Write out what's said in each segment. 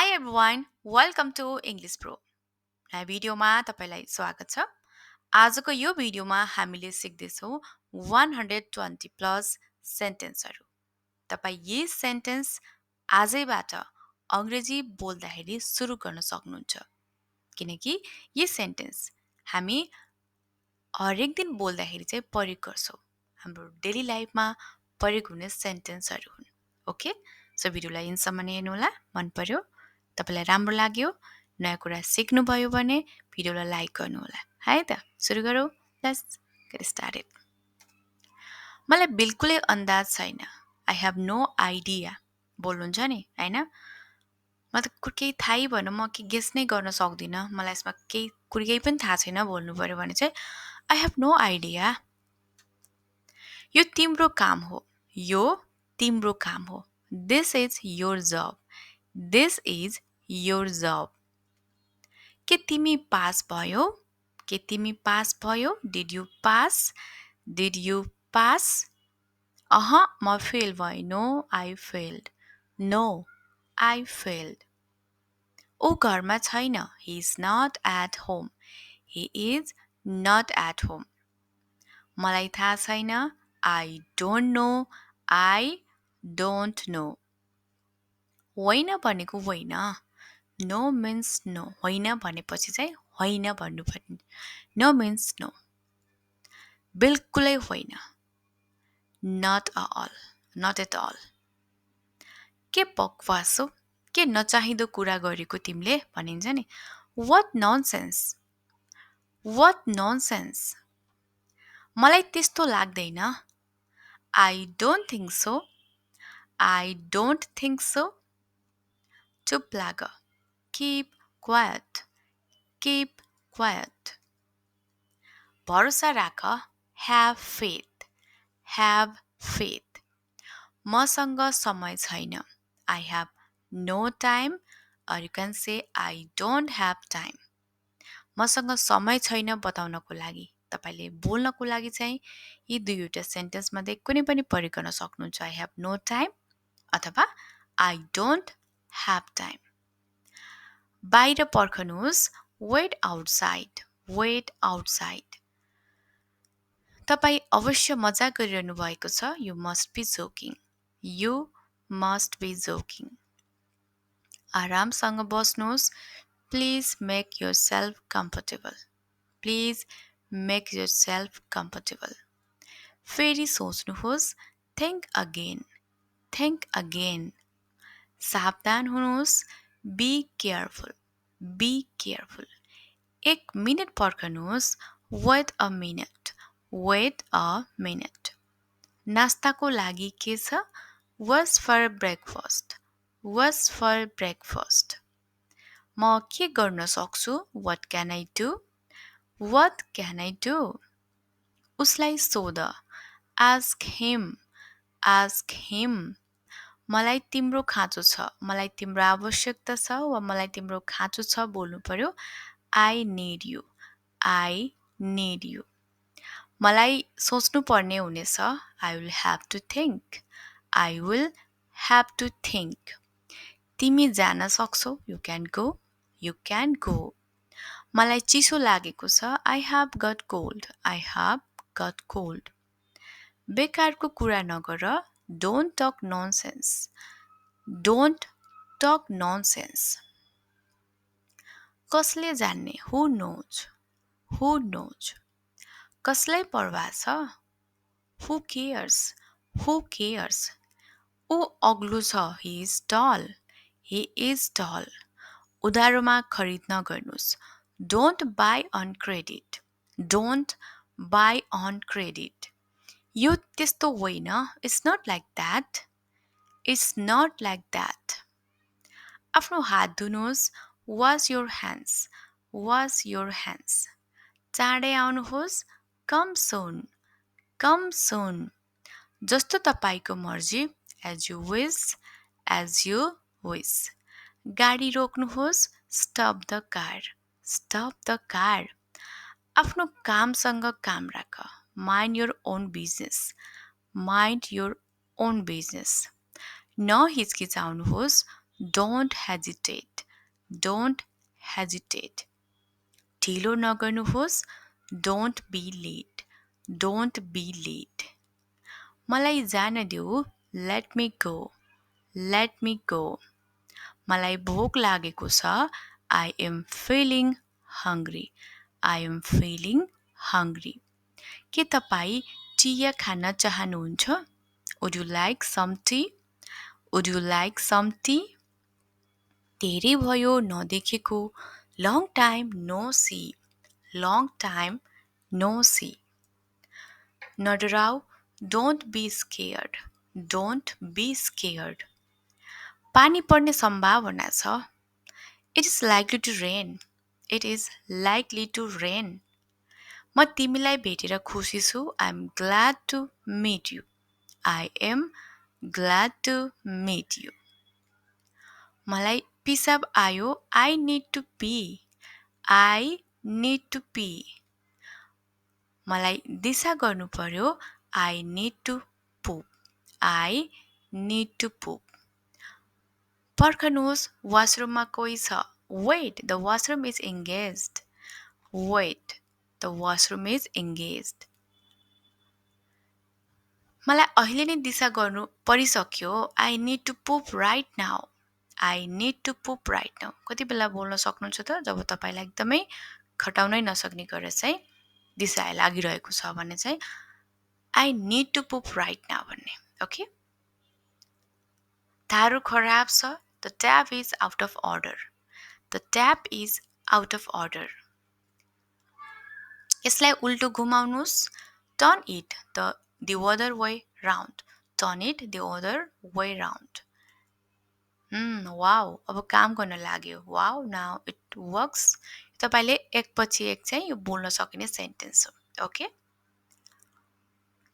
Hi everyone, welcome to English Pro. नयाँ भिडियोमा तपाईलाई स्वागत छ। आजको यो भिडियोमा हामीले सिक्दैछौँ 120 प्लस सेन्टेन्सहरू। तपाई यी सेन्टेन्स आजैबाट अंग्रेजी बोल्दाखेरि सुरु गर्न सक्नुहुन्छ। किनकि यी सेन्टेन्स हामी हरेक दिन बोल्दाखेरि चाहिँ प्रयोग गर्छौँ। हाम्रो डेली लाइफमा प्रयोग हुने सेन्टेन्सहरू हुन्। ओके? सो भिडियोलाई इन्डसम्म हेर्नु होला। मन पर्यो? तपाईलाई राम्रो लाग्यो? नयाँ कुरा सिक्नुभयो भने भिडियोलाई लाइक गर्नु होला। है त? सुरु गरौँ। Let's get started. मलाई बिल्कुलै अन्दाज छैन। I have no idea. बोल्नुहुन्छ नि, हैन? म त केही थाहै भएन, म के गेस नै गर्न सक्दिनँ। मलाई यसमा केही पनि थाहा छैन बोल्नु पर्यो भने चाहिँ आई हैव नो आइडिया। यो तिम्रो काम हो। यो तिम्रो काम हो। This is your job. This is your job. के तिमी पास भयो? के तिमी पास भयो? Did you pass? Did you pass? म फेल भएँ। No, I failed. No, I failed. ऊ घरमा छैन। He is not at home. He is not at home. मलाई थाहा छैन। I don't know. I don't know. होइन भनेको होइन। No means no. होइन भनेपछि चाहिँ होइन भन्नुपर्ने। No means no. बिल्कुलै होइन। Not at all. Not at all. के बकवास हो? के नचाहिँदो कुरा गरेको तिमीले भनिन्छ नि। What nonsense. What nonsense. मलाई त्यस्तो लाग्दैन। I don't think so. I don't think so. चुप लाग। Keep quiet. Keep quiet. भरोसा राख। Have faith. Have faith. मसँग समय छैन। I have no time, or you can say I don't have time. मसँग समय छैन बताउनको लागि तपाईले बोल्नको लागि चाहिँ यी दुईवटा सेन्टेन्स मध्ये कुनै पनि प्रयोग गर्न सक्नुहुन्छ। I have no time अथवा I don't have time. बाहिर पर्खनुहोस्। Wait outside. Wait outside. तपाई अवश्य मजाक गरिरहनु भएको छ। You must be joking. You must be joking. आरामसँग बस्नुहोस्। Please make yourself comfortable. Please make yourself comfortable. फेरि सोच्नुहोस्। Think again. Think again. सावधान हुनुहोस्। Be careful. Be careful. 1 minute पर्खनुहोस्। Wait a minute. Wait a minute. नास्ताको लागि के छ? What's for breakfast? What's for breakfast? म के गर्न सक्छु? What can I do? What can I do? उसलाई सोध। Ask him. Ask him. मलाई तिम्रो खाँचो छ। मलाई तिम्रो आवश्यकता छ वा मलाई तिम्रो खाँचो छ बोल्नु पर्यो। I need you. I need you. मलाई सोच्नु पर्ने हुनेछ। I will have to think. I will have to think. तिमी जान सक्छौ। You can go. You can go. मलाई चिसो लागेको छ। I have got cold. I have got cold. बेकारको कुरा नगर। Don't talk nonsense. Don't talk nonsense. कसले जान्ने? Who knows? Who knows? कसलाई परवाह छ? Who cares? Who cares? ऊ अग्लो छ। He is tall. He is tall. उधारोमा खरिद नगर्नुस्। Don't buy on credit. Don't buy on credit. यो त्यस्तो होइन। It's not like that. It's not like that. आफ्नो हात धुनुहोस्। Wash your hands. Wash your hands. चाँडै आउनुहोस्। Come soon. Come soon. जस्तो तपाईको मर्जी। As you wish. As you wish. गाडी रोक्नुहोस्। Stop the car. Stop the car. आफ्नो कामसँग काम राख। Mind your own business. Mind your own business. नहिचकिचाउनुहोस्। Don't hesitate. Don't hesitate. ढिलो नगर्नुहोस्. Don't be late. Don't be late. मलाई जान देऊ. Let me go. Let me go. मलाई भोक लागेको छ. I am feeling hungry. I am feeling hungry. के तपाईँ चिया खान चाहनुहुन्छ? Would you like some tea? Would you like some tea? धेरै भयो नदेखेको. Long time no see. Long time no see. नडराऊ. Don't be scared. Don't be scared. पानी पर्ने सम्भावना छ. It is likely to rain. It is likely to rain. म तिमीलाई भेटेर खुसी छु. I'm glad to meet you. I am glad to meet you. मलाई पिसाब आयो. I need to pee. I need to pee. मलाई दिशा गर्नु पर्यो. I need to poop. I need to poop. पर्खनुहोस्. वासरुममा कोही छ. Wait, the washroom is engaged. Wait, the washroom is engaged. मलाई अहिले नै दिशा गर्नु परिसक्यो. I need to poop right now. I need to poop right now. कति बेला बोल्न सक्नुहुन्छ त जब तपाईलाई एकदमै खटाउनै नसक्ने गरेर चाहिँ दिशा लागिरहेको छ भने चाहिँ I need to poop right now भन्ने. ओके? धारो खराब छ. The tap is out of order. The tap is out of order. यसलाई उल्टो घुमाउनुस्. Turn it the other way round. Turn it the other way round. Wow, अब काम गर्न लाग्यो. Wow, now it works. तपाईले एकपछि एक चाहिँ यो बोल्न सकिने सेन्टेन्स हो. ओके?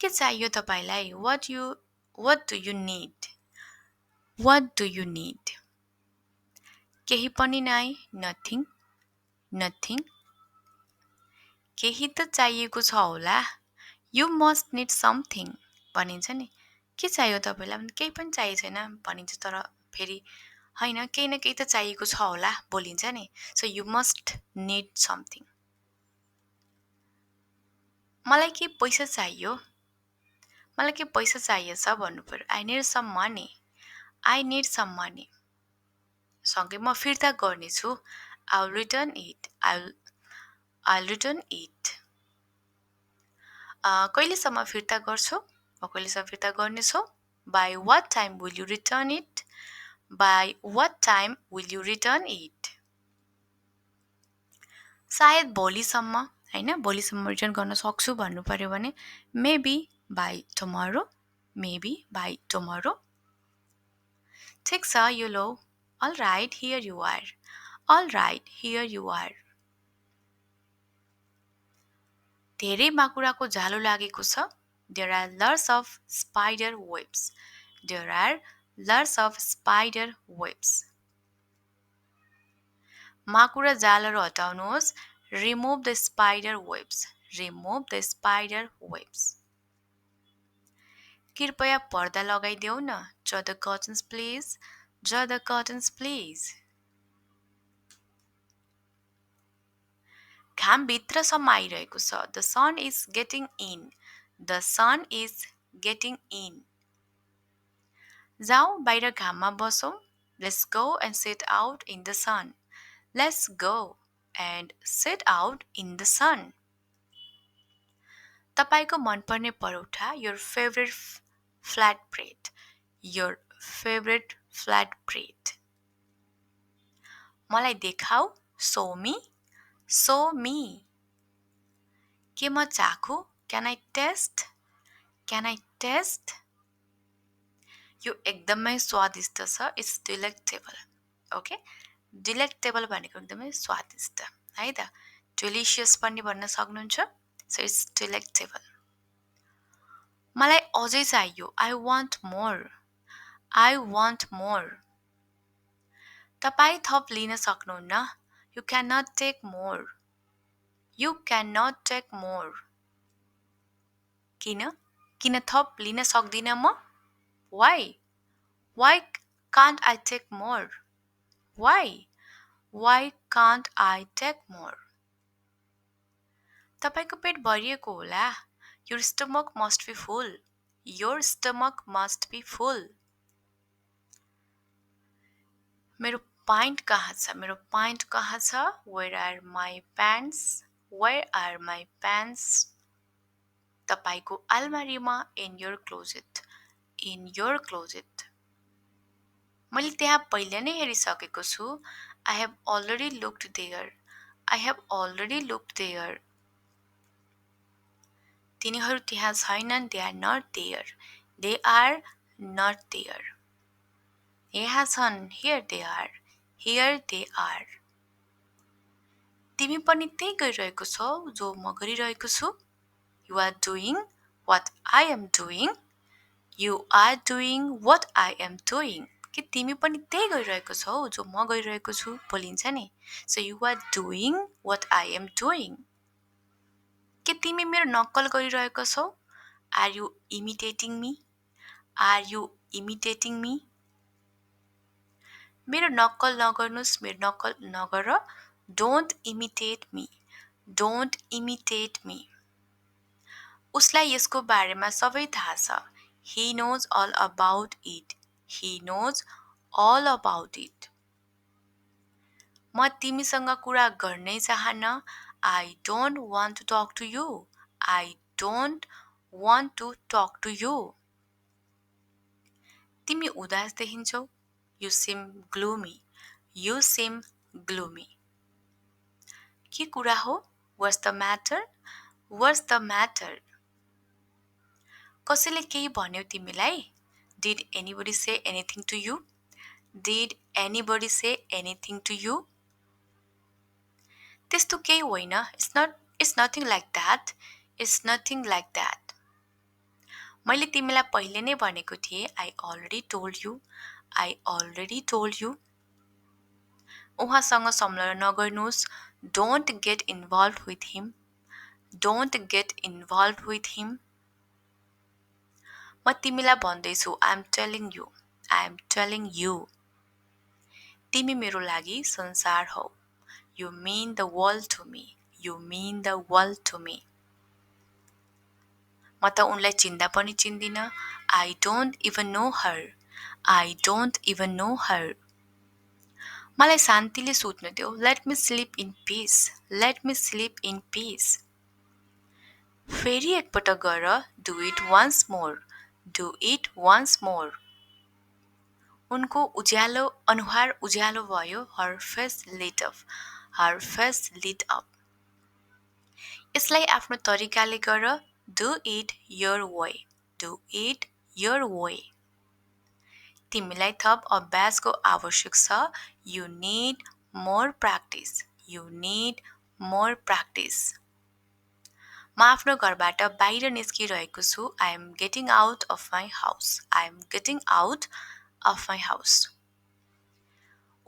के चाहियो तपाईलाई? What do you need? What do you need? केही पनि नै. Nothing. Nothing. केही त चाहिएको छ होला. You must need something. भनिन्छ नि. के चाहियो तपाईलाई? केही पनि चाहिएको छैन भनिन्छ तर फेरि हैन केही न केही त चाहिएको छ होला बोलिन्छ नि. So you must need something. मलाई के पैसा चाहियो? मलाई के पैसा चाहिएछ भन्नु पर्यो. I need some money. I need some money. सँगै म फिर्ता गर्ने छु. I'll return it. I'll return it. कहिलेसम्म फिर्ता गर्छौ? म कहिलेसम्म फिर्ता गर्नेछु? By what time will you return it? By what time will you return it? सायद भोलिसम्म हैन भोलिसम्म रिटर्न गर्न सक्छु भन्नु पर्यो भने maybe by tomorrow. Maybe by tomorrow. ठिक छ यो लो. All right, here you are. All right, here you are. धेरै माकुराको झालो लागेको छ. There are lots of spider webs. There are lots of spider webs. माकुरा जालहरू हटाउनुहोस्. Remove the spider webs. Remove the spider webs. कृपया पर्दा लगाइदेऊ न. Draw the curtains please. Draw the curtains please. घाम भित्रसम्म आइरहेको छ. The sun is getting in. The sun is getting in. जाऊ बाहिर घाममा बसौँ. Let's go and sit out in the sun. Let's go and sit out in the sun. तपाईको मनपर्ने paratha. Your favorite flatbread. Your favorite flatbread. मलाई देखाऊ. Show me. Show me. के म चाखु? Can I taste? Can I taste? यो एकदमै स्वादिष्ट छ. It's delectable. Okay? Delectable भनेको एकदमै स्वादिष्ट है त. Delicious पनि भन्न सक्नुहुन्छ. So it's delectable. मलाई अझै चाहियो. I want more. I want more. तपाई थप लिन सक्नुहुन्न. You cannot take more. You cannot take more. किन? किन थप लिन सक्दिन म? Why? Why can't I take more? Why? Why can't I take more? तपाईँको पेट भरिएको होला. Your stomach must be full. Your stomach must be full. मेरो pint कहाँ छ? मेरो pint कहाँ छ? Where are my pants? Where are my pants? तपाईँको अलमारीमा in your closet. In your closet. मैले त्यहाँ पहिले नै हेरिसकेको छु. I have already looked there. I have already looked there. तिनीहरू त्यहाँ छैनन्. They are not there. They are not there. यहाँ छन्. Here they are. Here they are. तिमी पनि त्यही गरिरहेको छौ जो म गरिरहेको छु. You are doing what I am doing. You are doing what I am doing. कि तिमी पनि त्यही गरिरहेको छौ जो म गरिरहेको छु बोलिन्छ नि. So you are doing what I am doing. के तिमी मेरो नक्कल गरिरहेको छौ? Are you imitating me? Are you imitating me? मेरो नक्कल नगर्नुस्. मेरो नक्कल नगर. Don't imitate me. Don't imitate me. उसलाई यसको बारेमा सबै थाहा छ. He knows all about it. He knows all about it. म तिमीसँग कुरा गर्नै चाहन्न. I don't want to talk to you. I don't want to talk to you. तिमी उदास देखिन्छौ. You seem gloomy. You seem gloomy. के कुरा हो? What's the matter? What's the matter? कसैले केही भन्यो तिमीलाई? Did anybody say anything to you? Did anybody say anything to you? त्यस्तो केही होइन. It's nothing like that. It's nothing like that. मैले तिमीलाई पहिले नै भनेको थिएँ. I already told you. I already told you. उहाँसँग संलग्न नगर्नुहोस्. Don't get involved with him. Don't get involved with him. म तिमीलाई भन्दैछु. I'm telling you. I'm telling you. तिमी मेरो लागि संसार हौ. You mean the world to me. You mean the world to me. म त उनलाई चिन्दा पनि चिन्दिन. I don't even know her. I don't even know her. मलाई शान्तिले सुत्न देऊ. Let me sleep in peace. Let me sleep in peace. फेरि एकपटक गर. Do it once more. Do it once more. उनको उज्यालो अनुहार उज्यालो भयो. Her face lit up. Her face lit up. यसलाई आफ्नो तरिकाले गर. Do it your way. Do it your way. तिमीलाई थप अभ्यासको आवश्यक छ. You need more practice. You need more practice. म आफ्नो घरबाट बाहिर निस्किरहेको छु. I am getting out of my house. I am getting out of my house.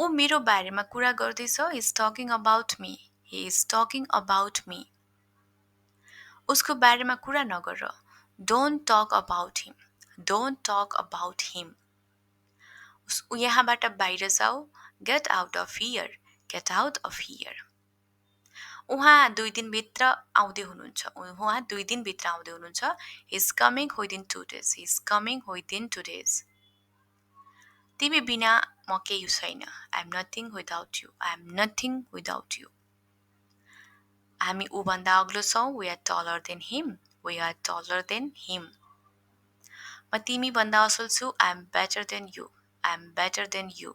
ऊ मेरो बारेमा कुरा गर्दैछ. He is talking about me. He is talking about me. उसको बारेमा कुरा नगर. Don't talk about him. Don't talk about him. यहाँबाट बाहिर जाऊ. Get out of here. Get out of here. उहाँ 2 दिनभित्र आउँदै हुनुहुन्छ. उहाँ 2 दिनभित्र आउँदै हुनुहुन्छ. He is coming within 2 days. He is coming within 2 days. तिमी बिना म केही छैन. I am nothing without you. I am nothing without you. हामी उभन्दा अग्लो छौं. We are taller than him. We are taller than him. म तिमी भन्दा असल छु. I am better than you. I am better than you.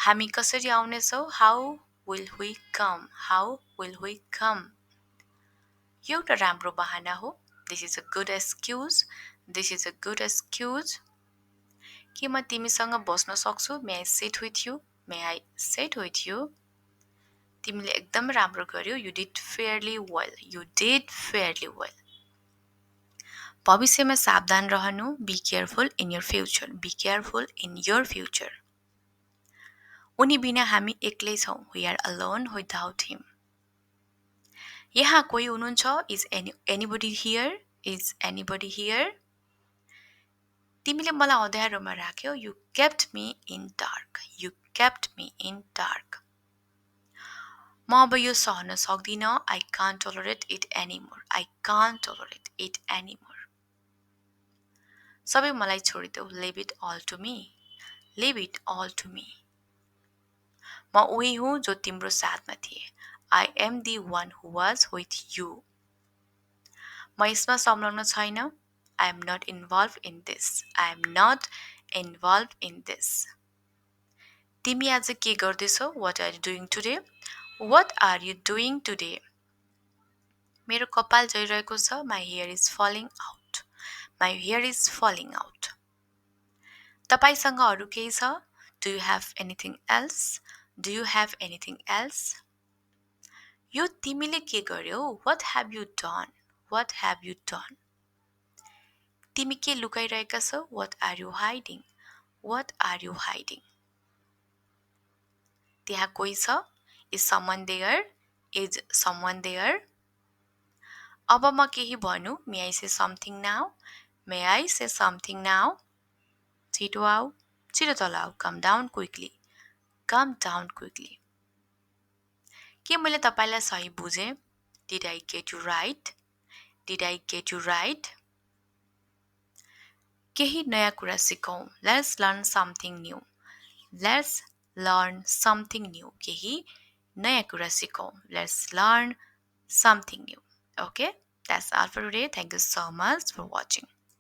हामी कसरी आउने छौ? How will we come? How will we come? एउटा राम्रो बहाना हो. This is a good excuse. This is a good excuse. के म तिमीसँग बस्न सक्छु? May I sit with you? May I sit with you? तिमीले एकदम राम्रो गर्यौ. You did fairly well. You did fairly well. भविष्यमा सावधान रहनु. Be careful in your future. Be careful in your future. उनी बिना हामी एक्लै छौं. We are alone without him. यहाँ कोही हुनुहुन्छ? Is anybody here? Is anybody here? तिमीले मलाई अँध्यारोमा राख्यौ. You kept me in dark. You kept me in dark. म अब यो सहन सक्दिनँ. I can't tolerate it anymore. I can't tolerate it anymore. सबै मलाई छोडिदेऊ. Leave it all to me. Leave it all to me. म उही हुँ जो तिम्रो साथमा थिए. I am the one who was with you. म यसमा संलग्न छैन. I am not involved in this. I am not involved in this. तिमी आज के गर्दैछौ? What are you doing today? What are you doing today? मेरो कपाल झरिरहेको छ. My hair is falling out. My hair is falling out. तपाईसँग अरू केही छ? Do you have anything else? Do you have anything else? यो तिमीले के गर्यौ? What have you done? What have you done? तिमी के लुकाइरहेका छौ? What are you hiding? What are you hiding? त्यहाँ कोही छ? Is someone there? Is someone there? अब म केही भन्नु? May I say something now? May I say something now? छिटो आऊ. छिटो तल आऊ. Come down quickly. Come down quickly. के मैले तपाईलाई सही बुझे? Did I get you right? Did I get you right? केही नयाँ कुरा सिकौं. Let's learn something new. Let's learn something new. केही नयाँ कुरा सिकौं. Let's learn something new. Okay? That's all for today. Thank you so much for watching.